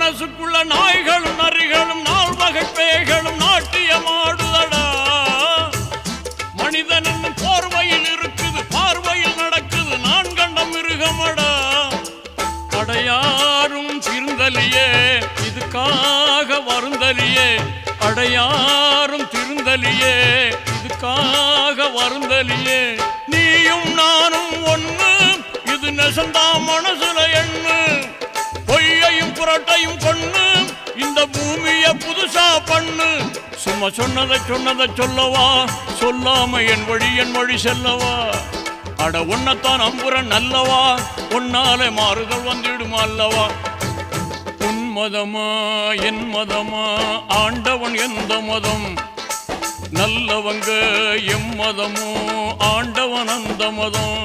மனசுக்குள்ள நாய்களும் நரிகளும் நாள் வகை பேய்களும் நாட்டியமாடுதடா. மனிதன் போர்வையில் இருக்குது, பார்வையில் நடக்குது, நான் கண்ட மிருகமடா. அடையாரும் திருந்தலியே இதுக்காக வருந்தலியே, அடையாரும் திருந்தலியே இதுக்காக வருந்தலியே. நீயும் நானும் ஒண்ணு, இது நெசந்தா மனசுல எண்ணு. பொய்யையும் புரட்டையும் கொண்ணு, இந்த பூமிய புதுசா பண்ணு. சும்மா சொன்னதை சொல்லவா, சொல்லாம என் வழி செல்லவா. அட உன்னத்தான் நம்புறன் நல்லவா, உன்னாலே மாறுதல் வந்துடுமா அல்லவா. உன் மதமா என் மதமா, ஆண்டவன் எந்த மதம், நல்லவங்க எம் மதமோ ஆண்டவன் அந்த மதம்.